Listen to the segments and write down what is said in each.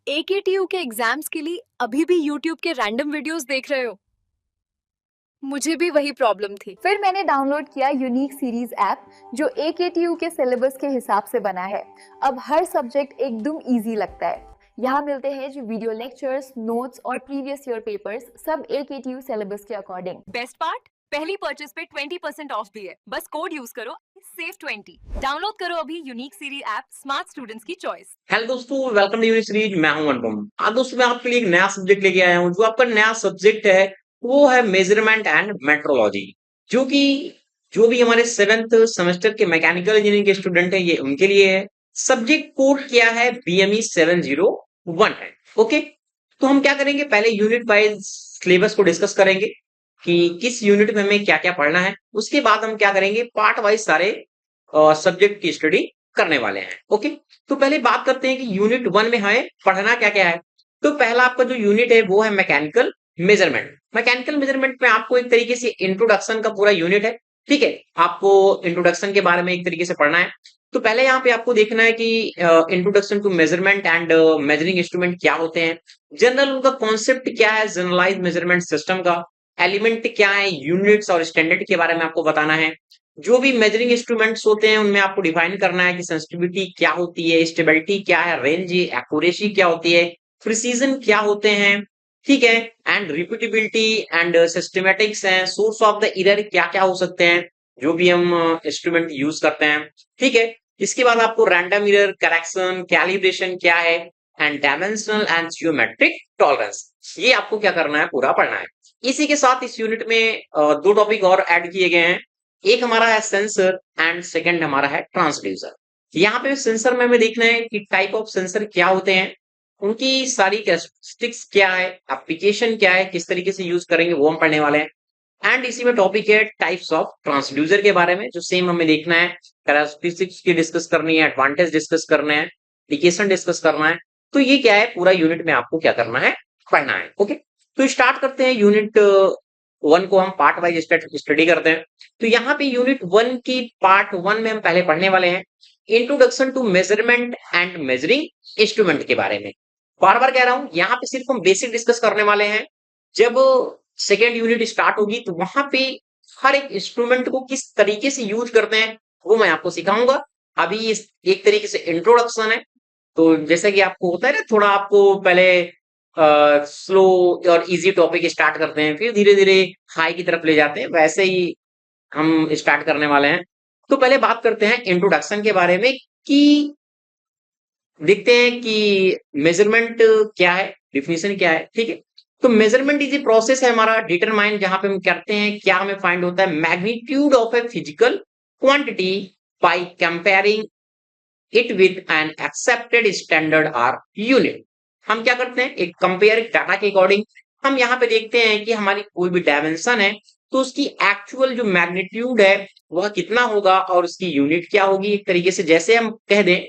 AKTU के exams के लिए अभी भी यूट्यूब के रैंडम वीडियोस देख रहे हो? मुझे भी वही प्रॉब्लम थी। फिर मैंने डाउनलोड किया यूनिक सीरीज ऐप जो एकेटीयू के सिलेबस के हिसाब से बना है। अब हर सब्जेक्ट एकदम इजी लगता है। यहाँ मिलते हैं जो वीडियो लेक्चर्स, नोट्स और प्रीवियस ईयर पेपर्स, सब एकेटीयू सिलेबस के अकॉर्डिंग। बेस्ट पार्ट, पहली परचेज पे 20% ऑफ भी है। बस कोड यूज करो, SAVE20। डाउनलोड करो अभी unique series app, smart students की चॉइस। हेलो दोस्तों, वेलकम टू यूनिक सीरीज। मैं हूं अनुपम। आज दोस्तों मैं आपके लिए एक नया सब्जेक्ट लेके आया हूं। जो आपका नया सब्जेक्ट है वो है मेजरमेंट एंड मेट्रोलॉजी, जो कि जो भी हमारे 7th सेमेस्टर के मैकेनिकल इंजीनियरिंग के स्टूडेंट हैं ये उनके लिए है। सब्जेक्ट कोड क्या है? BME 701 है। ओके, तो हम क्या करेंगे, पहले यूनिट वाइज सिलेबस को डिस्कस करेंगे कि किस यूनिट में हमें क्या क्या पढ़ना है। उसके बाद हम क्या करेंगे, पार्ट वाइज सारे सब्जेक्ट की स्टडी करने वाले हैं। ओके, तो पहले बात करते हैं कि यूनिट 1 में हमें पढ़ना क्या क्या है। तो पहला आपका जो यूनिट है वो है मैकेनिकल मेजरमेंट। मैकेनिकल मेजरमेंट में आपको एक तरीके से इंट्रोडक्शन का पूरा यूनिट है। ठीक है, आपको इंट्रोडक्शन के बारे में एक तरीके से पढ़ना है। तो पहले यहाँ पे आपको देखना है कि introduction to measurement and measuring instrument क्या होते हैं, जनरल उनका कॉन्सेप्ट क्या है, जनरलाइज मेजरमेंट सिस्टम का एलिमेंट क्या है, यूनिट्स और स्टैंडर्ड के बारे में आपको बताना है। जो भी मेजरिंग इंस्ट्रूमेंट्स होते हैं उनमें आपको डिफाइन करना है कि सेंसिटिविटी क्या होती है, स्टेबिलिटी क्या है, रेंज एक्यूरेसी क्या होती है, प्रिसीजन क्या होते हैं। ठीक है, एंड रिपीटेबिलिटी एंड सिस्टमेटिक्स हैं, सोर्स ऑफ द एरर क्या क्या हो सकते हैं जो भी हम इंस्ट्रूमेंट यूज करते हैं। ठीक है, इसके बाद आपको रैंडम एरर करेक्शन, कैलिब्रेशन क्या है, and dimensional and geometric tolerance, ये आपको क्या करना है, पूरा पढ़ना है। इसी के साथ इस यूनिट में दो टॉपिक और ऐड किए गए हैं। एक हमारा है सेंसर एंड सेकंड हमारा है ट्रांसड्यूसर। यहाँ पे सेंसर में हमें देखना है कि टाइप ऑफ सेंसर क्या होते हैं, उनकी सारी कैरेक्टरिस्टिक्स क्या है, एप्लीकेशन क्या है, किस तरीके से यूज करेंगे वो हम पढ़ने वाले हैं। एंड इसी में टॉपिक है टाइप्स ऑफ ट्रांसड्यूसर के बारे में, जो सेम हमें देखना है, कैरेक्टरिस्टिक्स की डिस्कस करनी है, एडवांटेज डिस्कस करना है, एप्लीकेशन डिस्कस करना है। तो ये क्या है, पूरा यूनिट में आपको क्या करना है, पढ़ना है। ओके, तो स्टार्ट करते हैं यूनिट 1 को, हम पार्ट वाइज स्टडी करते हैं। तो यहाँ पे यूनिट 1 की पार्ट 1 में हम पहले पढ़ने वाले हैं introduction to measurement and measuring instrument के बारे में। बार बार कह रहा हूं, यहाँ पे सिर्फ हम बेसिक डिस्कस करने वाले हैं। जब सेकेंड यूनिट स्टार्ट होगी तो वहां पे हर एक इंस्ट्रूमेंट को किस तरीके से यूज करते हैं वो मैं आपको सिखाऊंगा। अभी इस एक तरीके से इंट्रोडक्शन है, तो जैसे कि आपको होता है ना, थोड़ा आपको पहले स्लो और इजी टॉपिक स्टार्ट करते हैं, फिर धीरे धीरे हाई की तरफ ले जाते हैं, वैसे ही हम स्टार्ट करने वाले हैं। तो पहले बात करते हैं इंट्रोडक्शन के बारे में कि देखते हैं कि मेजरमेंट क्या है, डिफिनेशन क्या है। ठीक है, तो मेजरमेंट इज ए प्रोसेस है हमारा डिटरमाइन, जहां पे हम करते हैं क्या, हमें फाइंड होता है magnitude of a physical quantity by comparing it with an accepted standard or unit. हम क्या करते हैं, एक कंपेयर डाटा के अकॉर्डिंग हम यहाँ पे देखते हैं कि हमारी कोई भी डायमेंशन है तो उसकी एक्चुअल जो मैग्नीट्यूड है वह कितना होगा और उसकी यूनिट क्या होगी। एक तरीके से जैसे हम कह दें,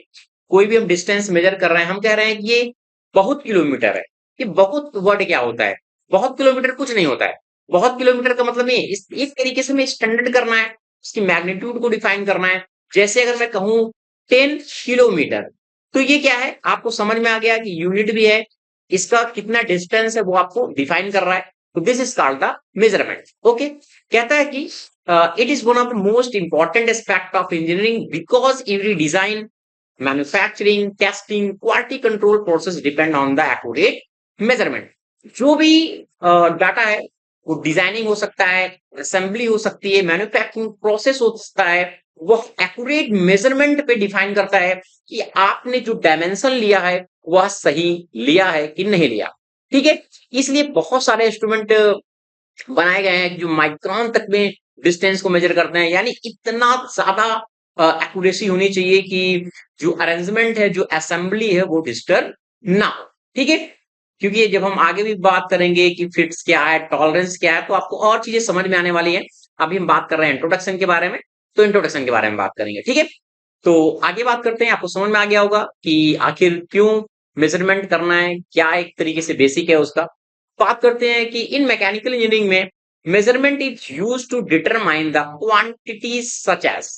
कोई भी हम डिस्टेंस मेजर कर रहे हैं, हम कह रहे हैं कि ये बहुत किलोमीटर है। ये बहुत वर्ड क्या होता है, बहुत किलोमीटर कुछ नहीं होता है। बहुत किलोमीटर का मतलब ये इस तरीके से हमें स्टैंडर्ड करना है, उसकी मैग्नीट्यूड को डिफाइन करना है। जैसे अगर मैं कहूं 10 किलोमीटर, तो ये क्या है, आपको समझ में आ गया कि यूनिट भी है, इसका कितना डिस्टेंस है वो आपको डिफाइन कर रहा है। तो this is called the measurement. Okay, कहता है कि it is one of the most important aspect of engineering because every design, manufacturing, testing, quality control process depend on the accurate measurement. जो भी डाटा है वो डिजाइनिंग हो सकता है, असेंबली हो सकती है, मैन्युफैक्चरिंग प्रोसेस हो सकता है, वो एक्यूरेट मेजरमेंट पे डिफाइन करता है कि आपने जो डायमेंशन लिया है वह सही लिया है कि नहीं लिया। ठीक है, इसलिए बहुत सारे इंस्ट्रूमेंट बनाए गए हैं जो माइक्रोन तक में डिस्टेंस को मेजर करते हैं, यानी इतना ज्यादा एक्यूरेसी होनी चाहिए कि जो अरेंजमेंट है, जो असेंबली है वो डिस्टर्ब ना हो। ठीक है, क्योंकि ये जब हम आगे भी बात करेंगे कि फिट्स क्या है, टॉलरेंस क्या है, तो आपको और चीजें समझ में आने वाली है। अभी हम बात कर रहे हैं इंट्रोडक्शन के बारे में, तो इंट्रोडक्शन के बारे में बात करेंगे। ठीक है, तो आगे बात करते हैं। आपको समझ में आ गया होगा कि आखिर क्यों मेजरमेंट करना है, क्या एक तरीके से बेसिक है उसका। बात करते हैं कि इन मैकेनिकल इंजीनियरिंग में measurement is use to determine the quantities such as,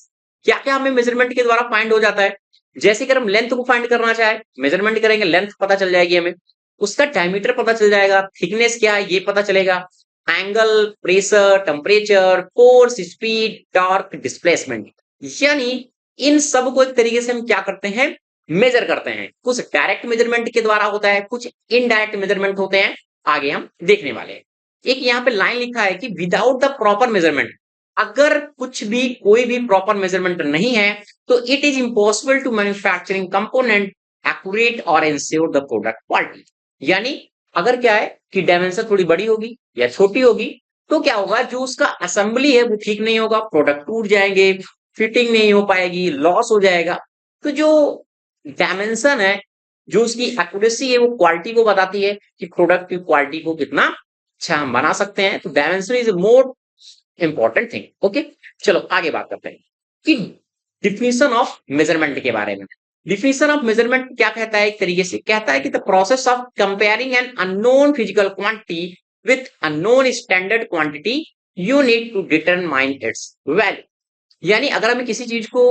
क्या क्या हमें मेजरमेंट के द्वारा फाइंड हो जाता है। जैसे कि हम लेंथ को फाइंड करना चाहे, मेजरमेंट करेंगे, लेंथ पता चल जाएगी हमें, उसका डायमीटर पता चल जाएगा, थिकनेस क्या है ये पता चलेगा, angle, pressure, temperature, force, speed, torque, displacement, यानी इन सब को एक तरीके से हम क्या करते हैं, मेजर करते हैं। कुछ डायरेक्ट मेजरमेंट के द्वारा होता है, कुछ इनडायरेक्ट मेजरमेंट होते हैं, आगे हम देखने वाले हैं। एक यहाँ पे लाइन लिखा है कि विदाउट द प्रॉपर मेजरमेंट, अगर कुछ भी कोई भी प्रॉपर मेजरमेंट नहीं है तो it is impossible to manufacturing component accurate और इंश्योर द प्रोडक्ट क्वालिटी। यानी अगर क्या है कि डायमेंशन थोड़ी बड़ी होगी या छोटी होगी तो क्या होगा, जो उसका असेंबली है वो ठीक नहीं होगा, प्रोडक्ट टूट जाएंगे, फिटिंग नहीं हो पाएगी, लॉस हो जाएगा। तो जो डायमेंशन है, जो उसकी एक्यूरेसी है, वो क्वालिटी को बताती है कि प्रोडक्ट की क्वालिटी को कितना अच्छा हम बना सकते हैं। तो dimension is more important thing. Okay, चलो आगे बात करते हैं कि डिफिनीशन ऑफ मेजरमेंट के बारे में। डिफिनीशन ऑफ मेजरमेंट क्या कहता है, एक तरीके से कहता है कि the process of comparing an unknown physical quantity with unknown standard quantity you need to determine its value. यानी अगर हमें किसी चीज को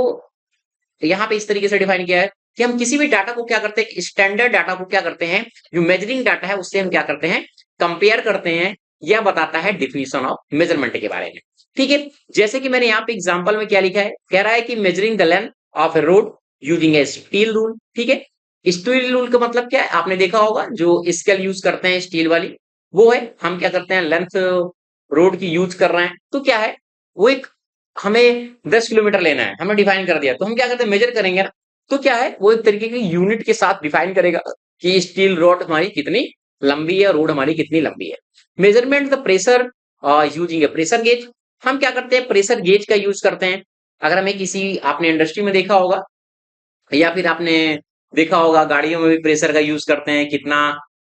यहाँ पे इस तरीके से डिफाइन किया है कि हम किसी भी डाटा को क्या करते हैं, स्टैंडर्ड डाटा को क्या करते हैं, जो मेजरिंग डाटा है उससे हम क्या करते हैं, कंपेयर करते हैं। यह बताता है डिफिनीशन ऑफ मेजरमेंट के बारे में। ठीक है, जैसे कि मैंने यहाँ पे एग्जांपल में क्या लिखा है, कह रहा है कि measuring the length of A road using A steel rule. ठीक है, स्टील रूल का मतलब क्या है, आपने देखा होगा जो स्केल यूज करते हैं स्टील वाली, वो है हम क्या करते हैं, लेंथ रोड की यूज कर रहे हैं तो क्या है, वो एक हमें 10 किलोमीटर लेना है, हमने डिफाइन कर दिया, तो हम क्या करते हैं, मेजर करेंगे ना, तो क्या है वो एक तरीके की यूनिट के साथ डिफाइन करेगा कि स्टील रॉड हमारी कितनी लंबी है, रोड हमारी कितनी लंबी है। Measurement the pressure using A pressure gauge, हम क्या करते हैं, प्रेशर गेज का यूज करते हैं। अगर हमें किसी, आपने इंडस्ट्री में देखा होगा या फिर आपने देखा होगा गाड़ियों में भी प्रेशर का यूज करते हैं, कितना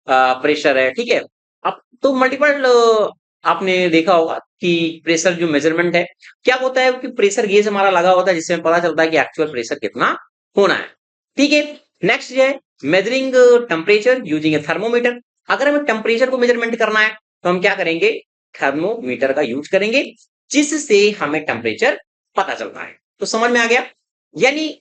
प्रेशर है। ठीक है, अब तो मल्टीपल आपने देखा होगा कि प्रेशर जो मेजरमेंट है क्या होता है कि प्रेशर गेज हमारा लगा होता है जिससे हमें पता चलता है कि एक्चुअल प्रेशर कितना होना है। ठीक है, नेक्स्ट जो है मेजरिंग टेम्परेचर यूजिंग ए थर्मोमीटर। अगर हमें टेम्परेचर को मेजरमेंट करना है तो हम क्या करेंगे, थर्मोमीटर का यूज करेंगे जिससे हमें टेम्परेचर पता चलता है। तो समझ में आ गया, यानी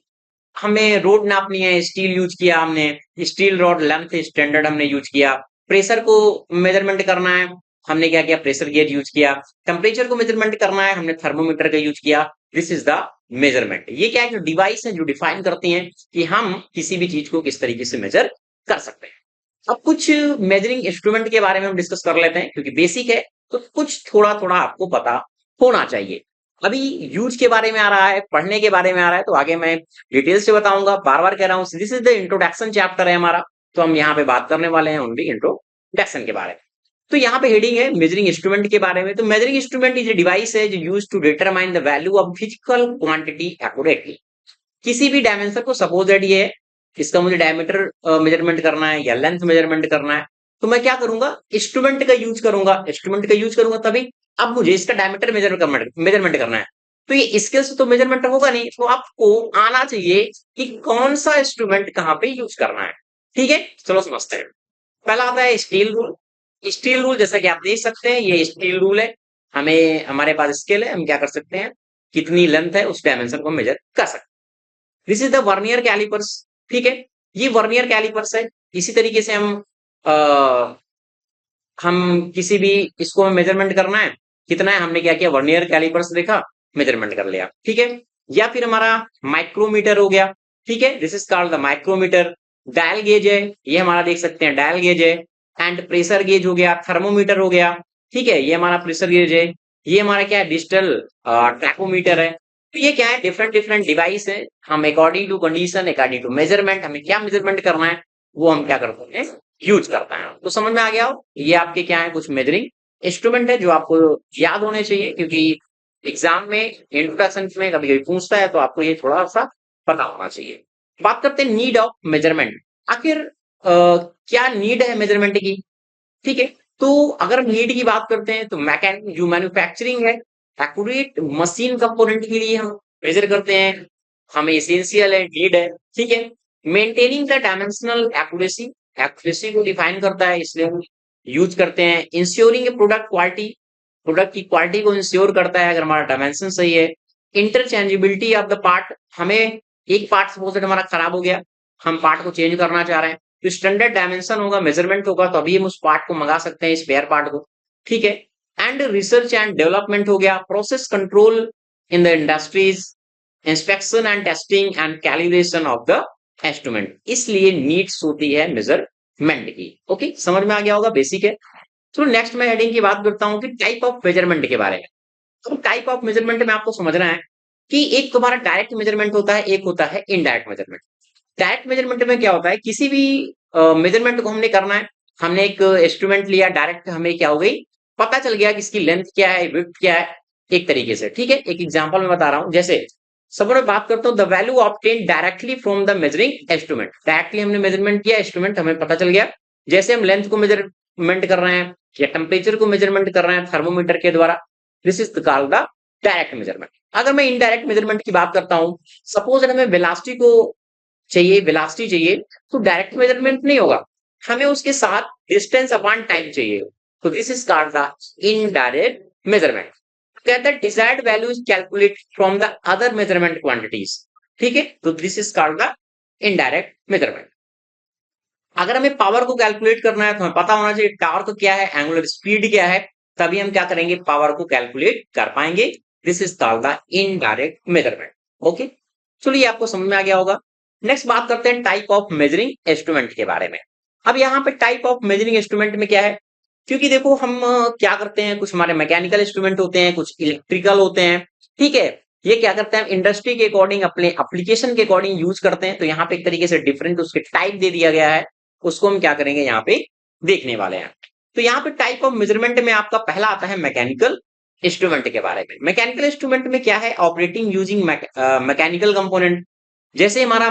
हमें रोड नापनी है, स्टील यूज किया हमने, स्टील रॉड लेंथ स्टैंडर्ड हमने यूज किया। प्रेशर को मेजरमेंट करना है, हमने क्या किया, प्रेशर गेज यूज किया। टेम्परेचर को मेजरमेंट करना है, हमने थर्मोमीटर का यूज किया। This is the measurement. ये क्या है, जो डिवाइस है जो डिफाइन करती हैं कि हम किसी भी चीज को किस तरीके से मेजर कर सकते हैं। अब कुछ मेजरिंग इंस्ट्रूमेंट के बारे में हम डिस्कस कर लेते हैं क्योंकि बेसिक है तो कुछ थोड़ा थोड़ा आपको पता होना चाहिए। अभी यूज के बारे में आ रहा है, पढ़ने के बारे में आ रहा है, तो आगे मैं डिटेल से बताऊंगा। बार बार कह रहा हूं, this is the introduction chapter है हमारा, तो हम यहाँ पे बात करने वाले हैं ओनली इंट्रोडक्शन के बारे में। तो यहाँ पे हेडिंग है मेजरिंग इंस्ट्रूमेंट के बारे में। तो measuring instrument is a device है जो use to determine the value of physical quantity accurately. किसी भी डायमेंशन को, सपोज दैट ये है, इसका मुझे डायमीटर मेजरमेंट करना है या लेंथ मेजरमेंट करना है, तो मैं क्या करूंगा, इंस्ट्रूमेंट का यूज करूंगा। इंस्ट्रूमेंट का यूज करूंगा तभी, अब मुझे इसका डायमीटर मेजरमेंट करना है, तो ये स्केल से तो मेजरमेंट होगा नहीं, तो आपको आना चाहिए कि कौन सा इंस्ट्रूमेंट कहाँ पे यूज करना है। ठीक है, चलो समझते हैं। पहला आता है स्टील रूल। स्टील रूल जैसा कि आप देख सकते हैं, ये स्टील रूल है। हमें, हमारे पास स्केल है, हम क्या कर सकते हैं, कितनी लेंथ है उस डायमेंशन को मेजर कर सकते हैं। This is the vernier callipers. ठीक है, ये वर्नियर कैलिपर्स है। इसी तरीके से हम किसी भी, इसको मेजरमेंट करना है कितना है, हमने क्या किया, वर्नियर कैलिपर्स देखा, मेजरमेंट कर लिया। ठीक है, या फिर हमारा माइक्रोमीटर हो गया। ठीक है, this is called the micrometer. Dial gauge है, ये हमारा देख सकते हैं डायल गेज है। एंड प्रेशर गेज हो गया, थर्मोमीटर हो गया। ठीक है, ये हमारा प्रेशर गेज है। ये हमारा क्या है, डिजिटल ट्रैकोमीटर है। तो ये क्या है, डिफरेंट डिफरेंट डिवाइस है। हम according to condition, according to measurement, हमें क्या मेजरमेंट करना है वो हम क्या करते हैं, यूज करते हैं। तो समझ में आ गया हो, ये आपके क्या है, कुछ मेजरिंग इंस्ट्रूमेंट है जो आपको याद होने चाहिए, क्योंकि एग्जाम में इंट्रोडक्शन में कभी कभी पूछता है, तो आपको ये थोड़ा सा पता होना चाहिए। बात करते हैं नीड ऑफ मेजरमेंट। आखिर क्या नीड है मेजरमेंट की। ठीक है, तो अगर नीड की बात करते हैं तो मैकेनिक जो मैन्युफैक्चरिंग है, एक्यूरेट मशीन कंपोनेंट के लिए हम मेजर करते हैं, हमें एसेंशियल है, नीड है। ठीक है, maintaining the dimensional accuracy, accuracy को डिफाइन करता है, इसलिए हम यूज करते हैं। इंश्योरिंग ए प्रोडक्ट क्वालिटी, प्रोडक्ट की क्वालिटी को इंश्योर करता है अगर हमारा डायमेंशन सही है। इंटरचेंजेबिलिटी ऑफ द पार्ट, हमें एक पार्ट सपोज हमारा खराब हो गया, हम पार्ट को चेंज करना चाह रहे हैं, तो स्टैंडर्ड डायमेंशन होगा, मेजरमेंट होगा, तो अभी हम उस पार्ट को मंगा सकते हैं, स्पेयर पार्ट को। ठीक है। एंड रिसर्च एंड डेवलपमेंट हो गया, process control in the industries, inspection and testing and calibration of the instrument, इसलिए नीड्स होती है मेजरमेंट की। ओके, समझ में आ गया होगा, बेसिक है। तो नेक्स्ट मैं हेडिंग की बात करता हूं कि टाइप ऑफ मेजरमेंट के बारे में। तो टाइप ऑफ मेजरमेंट में आपको समझना है कि एक तुम्हारा डायरेक्ट मेजरमेंट होता है, एक होता है इनडायरेक्ट मेजरमेंट। डायरेक्ट मेजरमेंट में क्या होता है, किसी भी मेजरमेंट को हमने करना है, हमने एक इंस्ट्रूमेंट लिया, डायरेक्ट हमें क्या हो गई, पता चल गया कि इसकी लेंथ क्या है, विड्थ क्या है, एक तरीके से। ठीक है, एक एग्जांपल मैं बता रहा हूं, जैसे सब मैं बात करता हूं, the value obtain directly from the measuring instrument. Directly हमने मेजरमेंट किया, इंस्ट्रूमेंट हमें पता चल गया। जैसे हम लेंथ को मेजरमेंट कर रहे हैं या टेम्परेचर को मेजरमेंट कर रहे हैं थर्मोमीटर के द्वारा, this is called the direct measurement. अगर मैं इनडायरेक्ट मेजरमेंट की बात करता हूं, सपोज हमें वेलोसिटी को चाहिए, वेलोसिटी चाहिए, तो डायरेक्ट मेजरमेंट नहीं होगा, हमें उसके साथ डिस्टेंस अपॉन टाइम चाहिए, तो this is called the indirect measurement. कहता है desired value is calculate from the other measurement quantities. ठीक है, तो this is called the indirect measurement. अगर हमें पावर को कैलकुलेट करना है तो हमें पता होना चाहिए टॉर्क क्या है, एंगुलर स्पीड क्या है, तभी हम क्या करेंगे, पावर को कैलकुलेट कर पाएंगे। This is called the indirect measurement. Okay, चलिए आपको समझ में आ गया होगा। नेक्स्ट बात करते हैं टाइप ऑफ मेजरिंग इंस्ट्रूमेंट के बारे में। अब यहाँ पे टाइप ऑफ मेजरिंग इंस्ट्रूमेंट में क्या है, क्योंकि देखो हम क्या करते हैं, कुछ हमारे मैकेनिकल इंस्ट्रूमेंट होते हैं, कुछ इलेक्ट्रिकल होते हैं। ठीक है, ये क्या करते हैं, इंडस्ट्री के अकॉर्डिंग, अपने एप्लीकेशन के अकॉर्डिंग यूज करते हैं। तो यहाँ पे एक तरीके से डिफरेंट उसके टाइप दे दिया गया है, उसको हम क्या करेंगे यहाँ पे देखने वाले हैं। तो यहाँ पे टाइप ऑफ मेजरमेंट में आपका पहला आता है मैकेनिकल इंस्ट्रूमेंट के बारे में। मैकेनिकल इंस्ट्रूमेंट में क्या है, ऑपरेटिंग यूजिंग मैकेनिकल कंपोनेंट। जैसे हमारा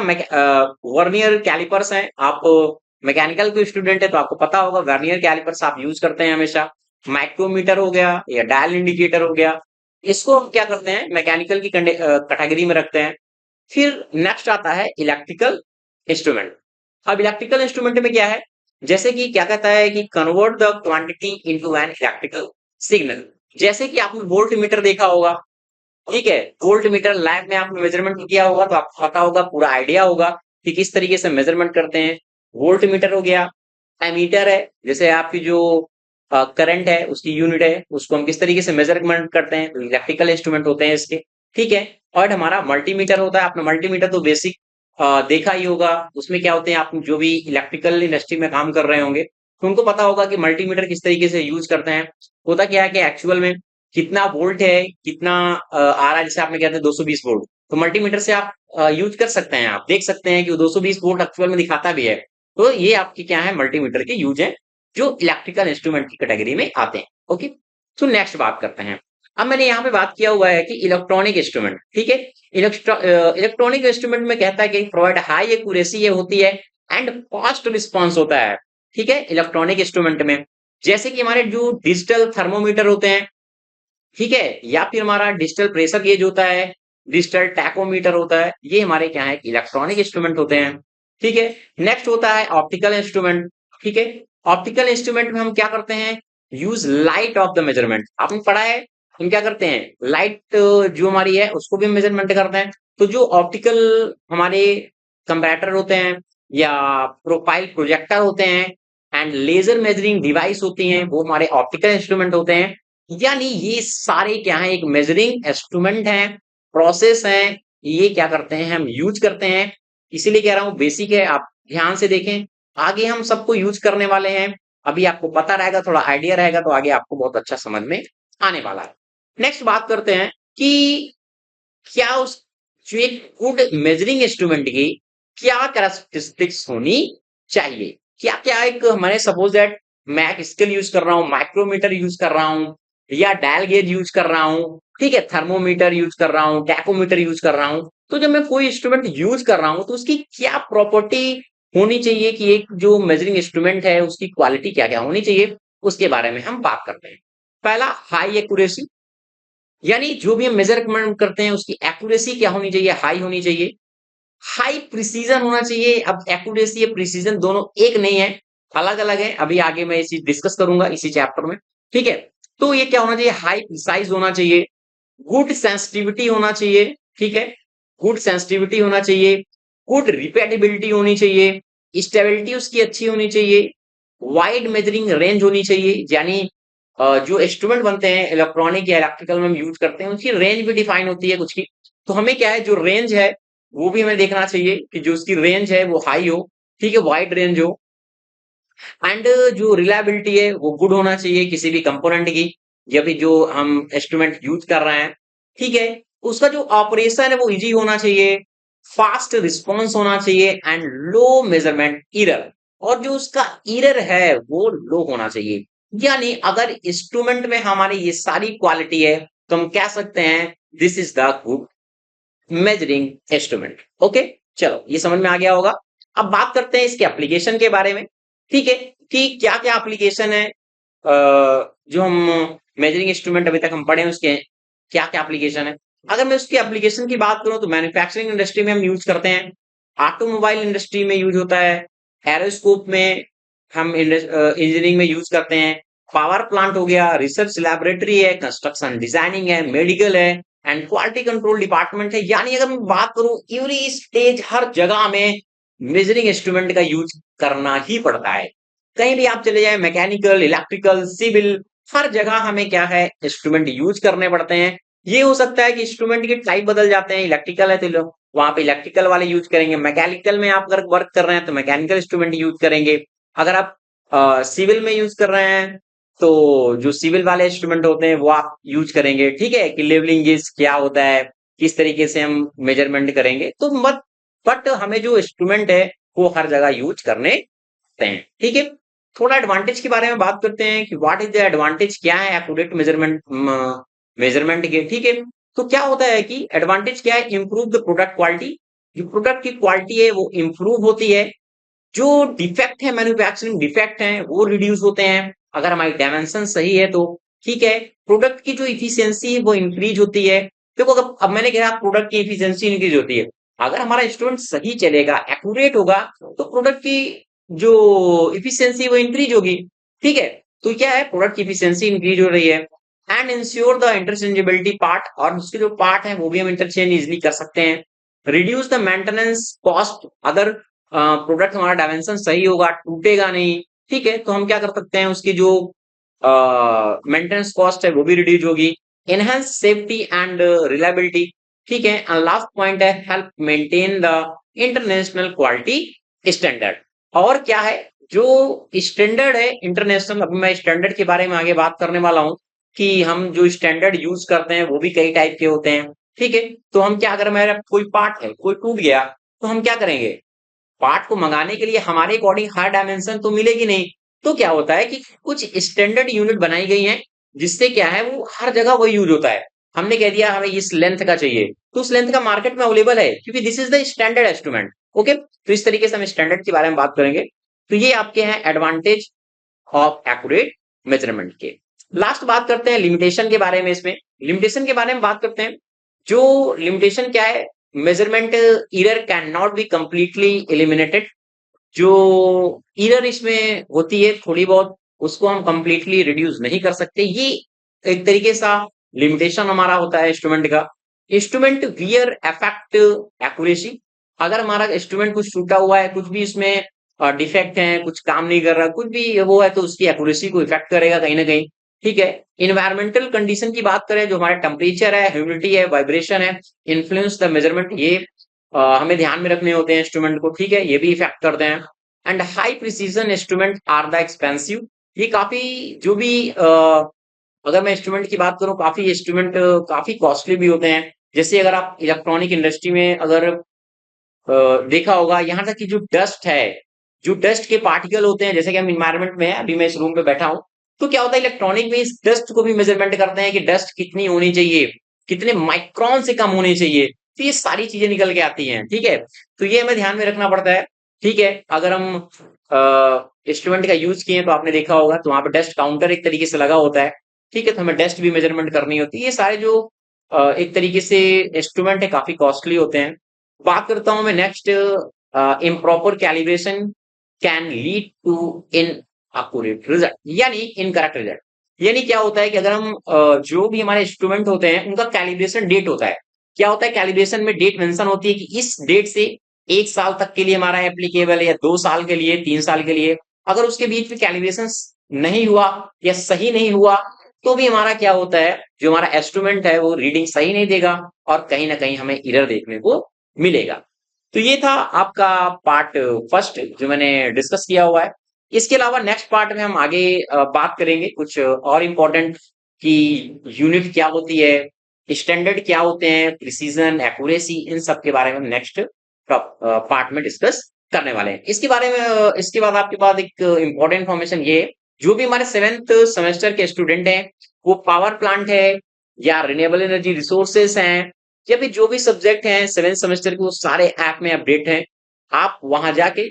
वर्नियर कैलिपर्स है, आप मैकेनिकल के स्टूडेंट है तो आपको पता होगा वर्नियर कैलिपर्स आप यूज करते हैं हमेशा। माइक्रोमीटर हो गया या डायल इंडिकेटर हो गया, इसको हम क्या करते हैं, मैकेनिकल की कैटेगरी में रखते हैं। फिर नेक्स्ट आता है इलेक्ट्रिकल इंस्ट्रूमेंट। अब इलेक्ट्रिकल इंस्ट्रूमेंट में क्या है, जैसे कि क्या कहता है कि convert the quantity into an electrical signal. जैसे कि आपने वोल्ट मीटर देखा होगा, ठीक है, वोल्ट मीटर लैब में आपने मेजरमेंट किया होगा तो आपको पता होगा, पूरा आइडिया होगा कि किस तरीके से मेजरमेंट करते हैं। वोल्ट मीटर हो गया, एमीटर है, जैसे आपकी जो करंट है उसकी यूनिट है, उसको हम किस तरीके से मेजरमेंट करते हैं, तो इलेक्ट्रिकल इंस्ट्रूमेंट होते हैं इसके। ठीक है, और हमारा मल्टीमीटर होता है। आपने मल्टीमीटर तो बेसिक देखा ही होगा, उसमें क्या होते हैं, आप जो भी इलेक्ट्रिकल इंडस्ट्री में काम कर रहे होंगे तो उनको पता होगा कि मल्टीमीटर किस तरीके से यूज करते हैं। होता क्या है कि एक्चुअल में कितना वोल्ट है, कितना आ रहा है, जैसे आपने कहते हैं 220 वोल्ट, तो मल्टीमीटर से आप यूज कर सकते हैं, आप देख सकते हैं कि वो 220 वोल्ट एक्चुअल में दिखाता भी है। तो ये आपके क्या है, मल्टीमीटर के यूज है जो इलेक्ट्रिकल इंस्ट्रूमेंट की कैटेगरी में आते हैं। ओके, तो नेक्स्ट बात करते हैं। अब मैंने यहाँ पे बात किया हुआ है कि इलेक्ट्रॉनिक इंस्ट्रूमेंट। ठीक है, इलेक्ट्रॉनिक इंस्ट्रूमेंट में कहता है कि प्रोवाइड हाई एक्यूरेसी ये होती है एंड फास्ट रिस्पॉन्स होता है। ठीक है, इलेक्ट्रॉनिक इंस्ट्रूमेंट में जैसे कि हमारे जो डिजिटल थर्मोमीटर होते हैं, ठीक है, या फिर हमारा डिजिटल प्रेशर गेज होता है, डिजिटल टैकोमीटर होता है, ये हमारे क्या है, इलेक्ट्रॉनिक इंस्ट्रूमेंट होते हैं। ठीक है, नेक्स्ट होता है ऑप्टिकल इंस्ट्रूमेंट। ठीक है, ऑप्टिकल इंस्ट्रूमेंट में हम क्या करते हैं, use light of the measurement. आपने पढ़ा है हम क्या करते हैं, लाइट जो हमारी है उसको भी मेजरमेंट करते हैं। तो जो ऑप्टिकल हमारे कंपैरेटर होते हैं या प्रोफाइल प्रोजेक्टर होते हैं एंड लेजर मेजरिंग डिवाइस होती हैं, वो हमारे ऑप्टिकल इंस्ट्रूमेंट होते हैं। यानी ये सारे क्या है, एक मेजरिंग इंस्ट्रूमेंट है, प्रोसेस है, ये क्या करते हैं, हम यूज करते हैं। इसीलिए कह रहा हूं बेसिक है, आप ध्यान से देखें, आगे हम सबको यूज करने वाले हैं। अभी आपको पता रहेगा, थोड़ा आइडिया रहेगा तो आगे आपको बहुत अच्छा समझ में आने वाला है। नेक्स्ट बात करते हैं कि क्या उस जो एक गुड मेजरिंग इंस्ट्रूमेंट की क्या कैरेक्टरिस्टिक्स होनी चाहिए, क्या क्या एक हमारे सपोज दैट मैं एक स्केल यूज कर रहा हूँ, माइक्रोमीटर यूज कर रहा हूँ या डायल गेज यूज कर रहा हूँ, ठीक है, थर्मोमीटर यूज कर रहा हूँ, टैकोमीटर यूज कर रहा हूँ। तो जब मैं कोई इंस्ट्रूमेंट यूज कर रहा हूँ तो उसकी क्या प्रॉपर्टी होनी चाहिए कि एक जो मेजरिंग इंस्ट्रूमेंट है उसकी क्वालिटी क्या क्या होनी चाहिए, उसके बारे में हम बात करते हैं। पहला, हाई एक्यूरेसी, यानी जो भी हम मेजरमेंट करते हैं उसकी एक्यूरेसी क्या होनी चाहिए, हाई होनी चाहिए। हाई प्रिसीजन होना चाहिए। अब एक्यूरेसी और प्रिसीजन दोनों एक नहीं है, अलग अलग है, अभी आगे मैं इसी डिस्कस करूंगा इसी चैप्टर में। ठीक है, तो ये क्या होना चाहिए, हाई प्रिसाइज होना चाहिए, गुड सेंसिटिविटी होना चाहिए। ठीक है, गुड सेंसिटिविटी होना चाहिए, गुड रिपीटेबिलिटी होनी चाहिए, स्टेबिलिटी उसकी अच्छी होनी चाहिए, वाइड मेजरिंग रेंज होनी चाहिए, यानी जो इंस्ट्रूमेंट बनते हैं इलेक्ट्रॉनिक या इलेक्ट्रिकल में हम यूज करते हैं उसकी रेंज भी डिफाइन होती है कुछ की। तो हमें क्या है, जो रेंज है वो भी हमें देखना चाहिए कि जो उसकी रेंज है वो हाई हो, ठीक है, वाइड रेंज हो। एंड जो रिलायबिलिटी है वो गुड होना चाहिए किसी भी कंपोनेंट की, या फिर जो हम इंस्ट्रूमेंट यूज कर रहे हैं, ठीक है। उसका जो ऑपरेशन है वो इजी होना चाहिए, फास्ट रिस्पॉन्स होना चाहिए एंड लो मेजरमेंट एरर, और जो उसका एरर है वो लो होना चाहिए। यानी अगर इंस्ट्रूमेंट में हमारी ये सारी क्वालिटी है तो हम कह सकते हैं this is the good measuring instrument. Okay, चलो ये समझ में आ गया होगा। अब बात करते हैं इसके एप्लीकेशन के बारे में, ठीक है, कि क्या क्या एप्लीकेशन है जो हम मेजरिंग इंस्ट्रूमेंट अभी तक हम पढ़े हैं उसके क्या क्या एप्लीकेशन है। अगर मैं उसकी एप्लीकेशन की बात करूं तो मैन्युफैक्चरिंग इंडस्ट्री में हम यूज करते हैं, ऑटोमोबाइल इंडस्ट्री में यूज होता है, एरोस्कोप में हम इंजीनियरिंग में यूज करते हैं, पावर प्लांट हो गया, रिसर्च लैबोरेटरी है, कंस्ट्रक्शन डिजाइनिंग है, मेडिकल है एंड क्वालिटी कंट्रोल डिपार्टमेंट है। यानी अगर मैं बात करूं एवरी स्टेज हर जगह में मेजरिंग इंस्ट्रूमेंट का यूज करना ही पड़ता है। कहीं भी आप चले जाए, मैकेनिकल, इलेक्ट्रिकल, सिविल, हर जगह हमें क्या है, इंस्ट्रूमेंट यूज करने पड़ते हैं। ये हो सकता है कि इंस्ट्रूमेंट के टाइप बदल जाते हैं, इलेक्ट्रिकल है तो लोग वहां पे इलेक्ट्रिकल वाले यूज करेंगे, मैकेनिकल में आप अगर वर्क कर रहे हैं तो मैकेनिकल इंस्ट्रूमेंट यूज करेंगे, अगर आप सिविल में यूज कर रहे हैं तो जो सिविल वाले इंस्ट्रूमेंट होते हैं वो आप यूज करेंगे, ठीक है, कि लेवलिंग गेज क्या होता है, किस तरीके से हम मेजरमेंट करेंगे, तो मत बट हमें जो इंस्ट्रूमेंट है वो हर जगह यूज करने हैं, ठीक है। थोड़ा एडवांटेज के बारे में बात करते हैं कि व्हाट इज द एडवांटेज, क्या है एक्यूरेट मेजरमेंट के, ठीक है। तो क्या होता है कि एडवांटेज क्या है, इंप्रूव द प्रोडक्ट क्वालिटी, जो प्रोडक्ट की क्वालिटी है वो इंप्रूव होती है, जो डिफेक्ट है, मैन्युफैक्चरिंग डिफेक्ट है वो रिड्यूस होते हैं अगर हमारी डायमेंशन सही है तो, ठीक है। प्रोडक्ट की जो इफिशियंसी है वो इंक्रीज होती है। देखो अब मैंने कहा प्रोडक्ट की इफिशियंसी इंक्रीज होती है, अगर हमारा इंस्ट्रूमेंट सही चलेगा, एक्यूरेट होगा, तो प्रोडक्ट की जो इफिशियंसी वो इंक्रीज होगी, ठीक है। तो क्या है, प्रोडक्ट की इफिशियंसी इंक्रीज हो रही है and ensure the interchangeability part, और उसके जो पार्ट है वो भी हम इंटरचेंज इजिली कर सकते हैं। रिड्यूस द मेंटेनेंस कॉस्ट, अगर प्रोडक्ट हमारा डायमेंशन सही होगा, टूटेगा नहीं, ठीक है, तो हम क्या कर सकते हैं, उसकी जो मेंटेनेंस कॉस्ट है वो भी रिड्यूस होगी। एनहांस सेफ्टी एंड रिलायबिलिटी, ठीक है। एंड लास्ट पॉइंट है help maintain the international quality standard, और क्या है, जो स्टैंडर्ड है इंटरनेशनल, अभी मैं स्टैंडर्ड के बारे में आगे बात करने वाला हूं कि हम जो स्टैंडर्ड यूज करते हैं वो भी कई टाइप के होते हैं, ठीक है। तो हम क्या, अगर मेरा कोई पार्ट है कोई टूट गया तो हम क्या करेंगे, पार्ट को मंगाने के लिए हमारे अकॉर्डिंग हर डायमेंशन तो मिलेगी नहीं, तो क्या होता है कि कुछ स्टैंडर्ड यूनिट बनाई गई हैं जिससे क्या है वो हर जगह वही यूज होता है। हमने कह दिया हमें इस लेंथ का चाहिए तो उस लेंथ का मार्केट में अवेलेबल है क्योंकि this is the standard instrument. Okay, तो इस तरीके से हम स्टैंडर्ड के बारे में बात करेंगे। तो ये आपके हैं एडवांटेज ऑफ एक्यूरेट मेजरमेंट के। लास्ट बात करते हैं लिमिटेशन के बारे में। इसमें लिमिटेशन के बारे में बात करते हैं। जो लिमिटेशन क्या है, measurement error can not be completely eliminated, जो एरर इसमें होती है थोड़ी बहुत उसको हम कंप्लीटली रिड्यूस नहीं कर सकते, ये एक तरीके सा लिमिटेशन हमारा होता है इंस्ट्रूमेंट का। इंस्ट्रूमेंट वियर अफेक्ट एक्यूरेसी, अगर हमारा इंस्ट्रूमेंट कुछ टूटा हुआ है, कुछ भी इसमें डिफेक्ट है, कुछ काम नहीं कर रहा, कुछ भी वो है, तो उसकी एक्यूरेसी को इफेक्ट करेगा कहीं ना कहीं, ठीक है। इन्वायरमेंटल कंडीशन की बात करें, जो हमारा टेम्परेचर है, ह्यूमिडिटी है, वाइब्रेशन है, इन्फ्लुएंस द मेजरमेंट, ये हमें ध्यान में रखने होते हैं इंस्ट्रूमेंट को, ठीक है, ये भी इफेक्ट करते हैं। And high precision instrument are the expensive, ये काफी जो भी अगर मैं इंस्ट्रूमेंट की बात करूं, काफी इंस्ट्रूमेंट काफी कॉस्टली भी होते हैं। जैसे अगर आप इलेक्ट्रॉनिक इंडस्ट्री में अगर देखा होगा, यहाँ तक कि जो डस्ट है, जो डस्ट के पार्टिकल होते हैं, जैसे कि हम इन्वायरमेंट में है, अभी मैं इस रूम पे बैठा हूँ, तो क्या होता है इलेक्ट्रॉनिक में इस डस्ट को भी मेजरमेंट करते हैं कि डस्ट कितनी होनी चाहिए, कितने माइक्रोन से कम होनी चाहिए, तो ये सारी चीजें निकल के आती हैं, ठीक है। तो ये हमें ध्यान में रखना पड़ता है, ठीक है। अगर हम इंस्ट्रूमेंट का यूज किए तो आपने देखा होगा, तो वहां पे डस्ट काउंटर एक तरीके से लगा होता है, ठीक है, तो हमें डस्ट भी मेजरमेंट करनी होती है। ये सारे जो एक तरीके से इंस्ट्रूमेंट है काफी कॉस्टली होते हैं। बात करता हूं मैं next, improper calibration can lead to inaccurate result, यानी इनकरेक्ट रिजल्ट। यानी क्या होता है कि अगर हम जो भी हमारे इंस्ट्रूमेंट होते हैं उनका कैलिब्रेशन डेट होता है क्या होता है कैलिब्रेशन में डेट मेंशन होती है कि इस डेट से 1 साल तक के लिए हमारा एप्लीकेबल है या 2 साल के लिए, 3 साल के लिए। अगर उसके बीच में कैलिब्रेशन नहीं हुआ या सही नहीं हुआ, तो भी हमारा क्या होता है, जो हमारा इंस्ट्रूमेंट है वो रीडिंग सही नहीं देगा और कहीं न कहीं हमें एरर देखने को मिलेगा। तो ये था आपका पार्ट फर्स्ट जो मैंने डिस्कस किया हुआ है। इसके अलावा नेक्स्ट पार्ट में हम आगे बात करेंगे कुछ और इम्पोर्टेंट कि यूनिट क्या होती है, स्टैंडर्ड क्या होते हैं, प्रिसीजन, एक्यूरेसी, इन सब के बारे में हम नेक्स्ट पार्ट में डिस्कस करने वाले हैं। इसके बारे में इसके बाद आपके पास एक इम्पोर्टेंट इन्फॉर्मेशन ये है, जो भी हमारे 7th सेमेस्टर के स्टूडेंट हैं, वो पावर प्लांट है या रिन्यूएबल एनर्जी रिसोर्सेस हैं या फिर जो भी सब्जेक्ट हैं 7th सेमेस्टर के, वो सारे ऐप में अपडेट हैं। आप वहां जाके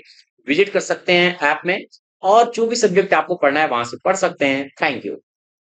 विजिट कर सकते हैं ऐप में और जो भी सब्जेक्ट आपको पढ़ना है वहां से पढ़ सकते हैं। Thank you.